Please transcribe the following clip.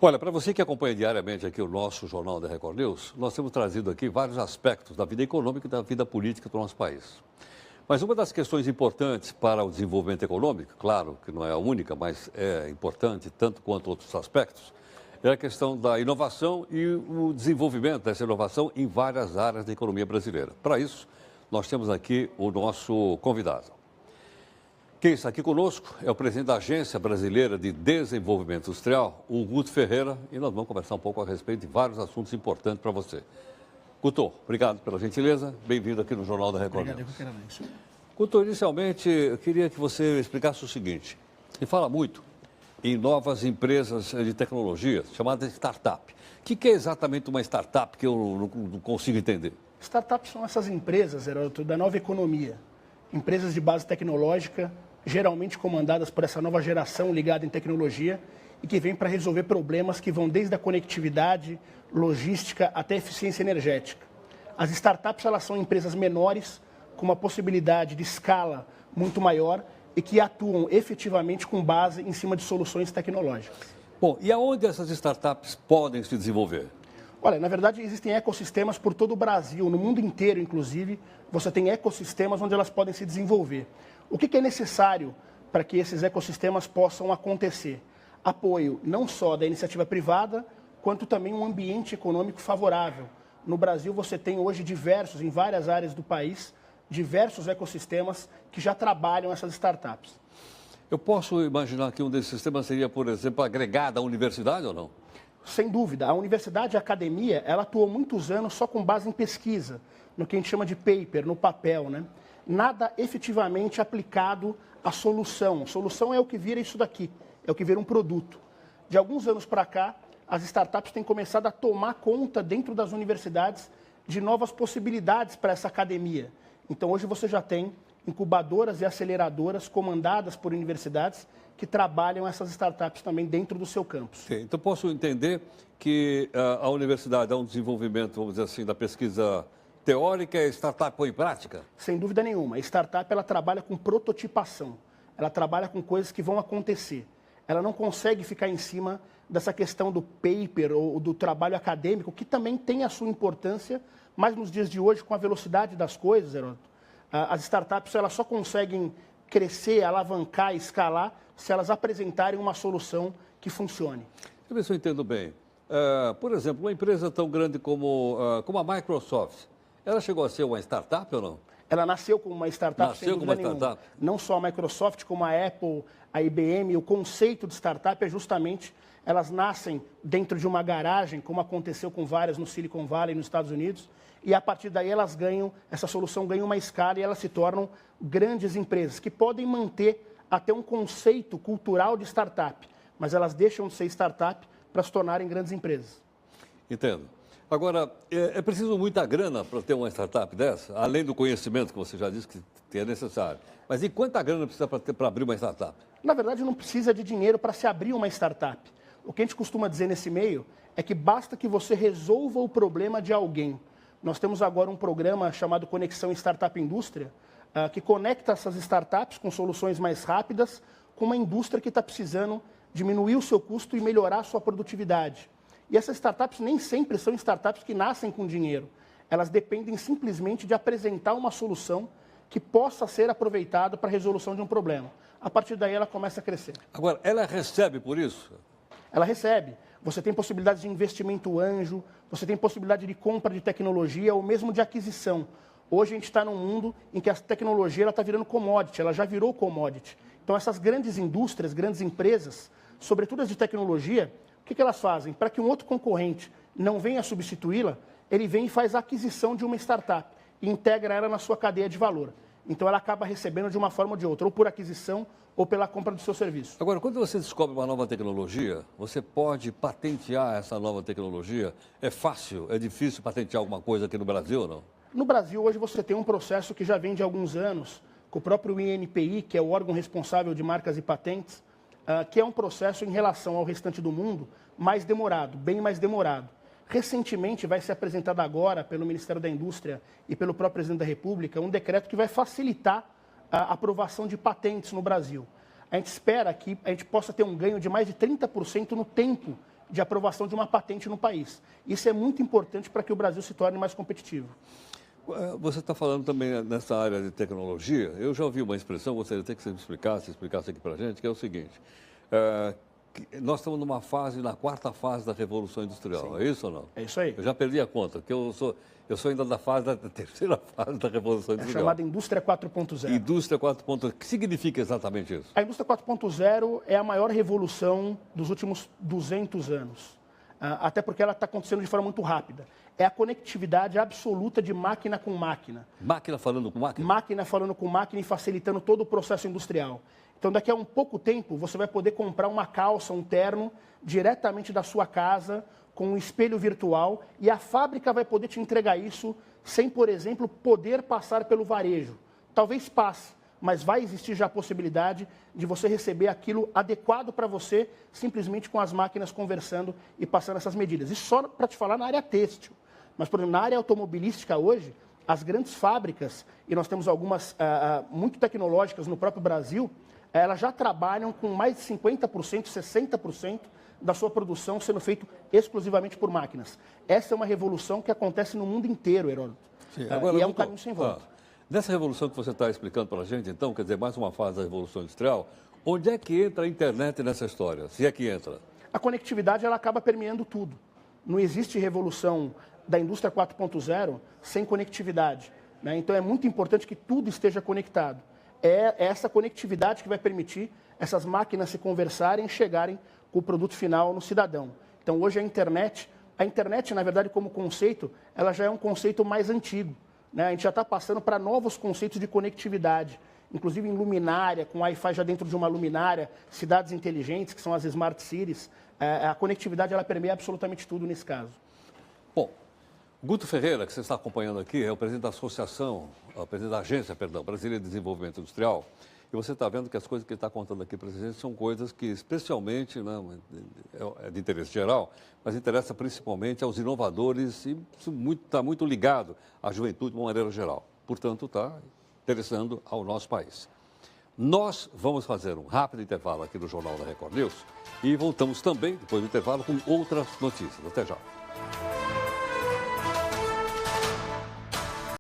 Olha, para você que acompanha diariamente aqui o nosso Jornal da Record News, nós temos trazido aqui vários aspectos da vida econômica e da vida política do nosso país. Mas uma das questões importantes para o desenvolvimento econômico, claro que não é a única, mas é importante tanto quanto outros aspectos, é a questão da inovação e o desenvolvimento dessa inovação em várias áreas da economia brasileira. Para isso, nós temos aqui o nosso convidado. Quem está aqui conosco é o presidente da Agência Brasileira de Desenvolvimento Industrial, o Guto Ferreira, e nós vamos conversar um pouco a respeito de vários assuntos importantes para você. Guto, obrigado pela gentileza, bem-vindo aqui no Jornal da Record. Obrigado. Guto, inicialmente, eu queria que você explicasse o seguinte, se fala muito em novas empresas de tecnologia, chamadas startup. O que é exatamente uma startup que eu não consigo entender? Startups são essas empresas, Heródoto, da nova economia. Empresas de base tecnológica, geralmente comandadas por essa nova geração ligada em tecnologia e que vem para resolver problemas que vão desde a conectividade, logística até eficiência energética. As startups elas são empresas menores, com uma possibilidade de escala muito maior e que atuam efetivamente com base em cima de soluções tecnológicas. Bom, e aonde essas startups podem se desenvolver? Olha, na verdade existem ecossistemas por todo o Brasil, no mundo inteiro inclusive, você tem ecossistemas onde elas podem se desenvolver. O que é necessário para que esses ecossistemas possam acontecer? Apoio não só da iniciativa privada, quanto também um ambiente econômico favorável. No Brasil você tem hoje em várias áreas do país, diversos ecossistemas que já trabalham essas startups. Eu posso imaginar que um desses sistemas seria, por exemplo, agregado à universidade ou não? Sem dúvida. A universidade e a academia, ela atuou muitos anos só com base em pesquisa, no que a gente chama de paper, no papel, né? Nada efetivamente aplicado à solução. Solução é o que vira isso daqui, é o que vira um produto. De alguns anos para cá, as startups têm começado a tomar conta dentro das universidades de novas possibilidades para essa academia. Então, hoje você já tem incubadoras e aceleradoras comandadas por universidades que trabalham essas startups também dentro do seu campus. Sim, então, posso entender que a universidade é um desenvolvimento, vamos dizer assim, da pesquisa teórica e startup põe em prática? Sem dúvida nenhuma. A startup ela trabalha com prototipação, ela trabalha com coisas que vão acontecer. Ela não consegue ficar em cima dessa questão do paper ou do trabalho acadêmico, que também tem a sua importância, mas nos dias de hoje, com a velocidade das coisas, Heródoto, as startups elas só conseguem crescer, alavancar, escalar, se elas apresentarem uma solução que funcione. Deixa eu ver se eu entendo bem. Por exemplo, uma empresa tão grande como a Microsoft, ela chegou a ser uma startup ou não? Ela nasceu como uma startup, nasceu sem dúvida nenhuma. Startup. Não só a Microsoft, como a Apple, a IBM, o conceito de startup é justamente, elas nascem dentro de uma garagem, como aconteceu com várias no Silicon Valley, nos Estados Unidos, e a partir daí elas ganham, essa solução ganha uma escala e elas se tornam grandes empresas, que podem manter até um conceito cultural de startup, mas elas deixam de ser startup para se tornarem grandes empresas. Entendo. Agora, é preciso muita grana para ter uma startup dessa, além do conhecimento que você já disse que é necessário. Mas e quanta grana precisa para abrir uma startup? Na verdade, não precisa de dinheiro para se abrir uma startup. O que a gente costuma dizer nesse meio é que basta que você resolva o problema de alguém. Nós temos agora um programa chamado Conexão Startup Indústria, que conecta essas startups com soluções mais rápidas com uma indústria que está precisando diminuir o seu custo e melhorar a sua produtividade. E essas startups nem sempre são startups que nascem com dinheiro. Elas dependem simplesmente de apresentar uma solução que possa ser aproveitada para a resolução de um problema. A partir daí ela começa a crescer. Agora, ela recebe por isso? Ela recebe. Você tem possibilidades de investimento anjo, você tem possibilidade de compra de tecnologia ou mesmo de aquisição. Hoje a gente está num mundo em que a tecnologia está virando commodity, ela já virou commodity. Então essas grandes indústrias, grandes empresas, sobretudo as de tecnologia, o que elas fazem? Para que um outro concorrente não venha substituí-la, ele vem e faz a aquisição de uma startup e integra ela na sua cadeia de valor. Então ela acaba recebendo de uma forma ou de outra, ou por aquisição ou pela compra do seu serviço. Agora, quando você descobre uma nova tecnologia, você pode patentear essa nova tecnologia? É fácil, é difícil patentear alguma coisa aqui no Brasil ou não? No Brasil, hoje você tem um processo que já vem de alguns anos, com o próprio INPI, que é o órgão responsável de marcas e patentes, que é um processo em relação ao restante do mundo mais demorado, bem mais demorado. Recentemente vai ser apresentado agora pelo Ministério da Indústria e pelo próprio Presidente da República um decreto que vai facilitar a aprovação de patentes no Brasil. A gente espera que a gente possa ter um ganho de mais de 30% no tempo de aprovação de uma patente no país. Isso é muito importante para que o Brasil se torne mais competitivo. Você está falando também nessa área de tecnologia. Eu já ouvi uma expressão, gostaria até que você me explicasse aqui para a gente, que é o seguinte. Nós estamos numa fase, na quarta fase da Revolução Industrial, é isso ou não? É isso aí. Eu já perdi a conta, porque eu sou ainda da terceira fase da Revolução Industrial. É chamada Indústria 4.0. Indústria 4.0. O que significa exatamente isso? A Indústria 4.0 é a maior revolução dos últimos 200 anos. Até porque ela está acontecendo de forma muito rápida. É a conectividade absoluta de máquina com máquina. Máquina falando com máquina? Máquina falando com máquina e facilitando todo o processo industrial. Então, daqui a um pouco tempo, você vai poder comprar uma calça, um terno, diretamente da sua casa, com um espelho virtual, e a fábrica vai poder te entregar isso sem, por exemplo, poder passar pelo varejo. Talvez passe, mas vai existir já a possibilidade de você receber aquilo adequado para você, simplesmente com as máquinas conversando e passando essas medidas. Isso só para te falar na área têxtil. Mas, por exemplo, na área automobilística hoje, as grandes fábricas, e nós temos algumas muito tecnológicas no próprio Brasil, elas já trabalham com mais de 50%, 60% da sua produção sendo feito exclusivamente por máquinas. Essa é uma revolução que acontece no mundo inteiro, Heródoto. E é um caminho sem volta. Nessa revolução que você está explicando para a gente, então, quer dizer, mais uma fase da Revolução Industrial, onde é que entra a internet nessa história? Se é que entra? A conectividade ela acaba permeando tudo. Não existe revolução da indústria 4.0 sem conectividade, né? Então é muito importante que tudo esteja conectado. É essa conectividade que vai permitir essas máquinas se conversarem e chegarem com o produto final no cidadão. Então hoje a internet, na verdade, como conceito, ela já é um conceito mais antigo, né? A gente já está passando para novos conceitos de conectividade, inclusive em luminária, com Wi-Fi já dentro de uma luminária, cidades inteligentes, que são as Smart Cities. A conectividade ela permeia absolutamente tudo nesse caso. Bom, Guto Ferreira, que você está acompanhando aqui, é o presidente da Associação, o presidente da Agência, Brasileira de Desenvolvimento Industrial. E você está vendo que as coisas que ele está contando aqui para a gente são coisas que, especialmente, né, é de interesse geral, mas interessa principalmente aos inovadores e está muito ligado à juventude de uma maneira geral. Portanto, está interessando ao nosso país. Nós vamos fazer um rápido intervalo aqui no Jornal da Record News e voltamos também, depois do intervalo, com outras notícias. Até já.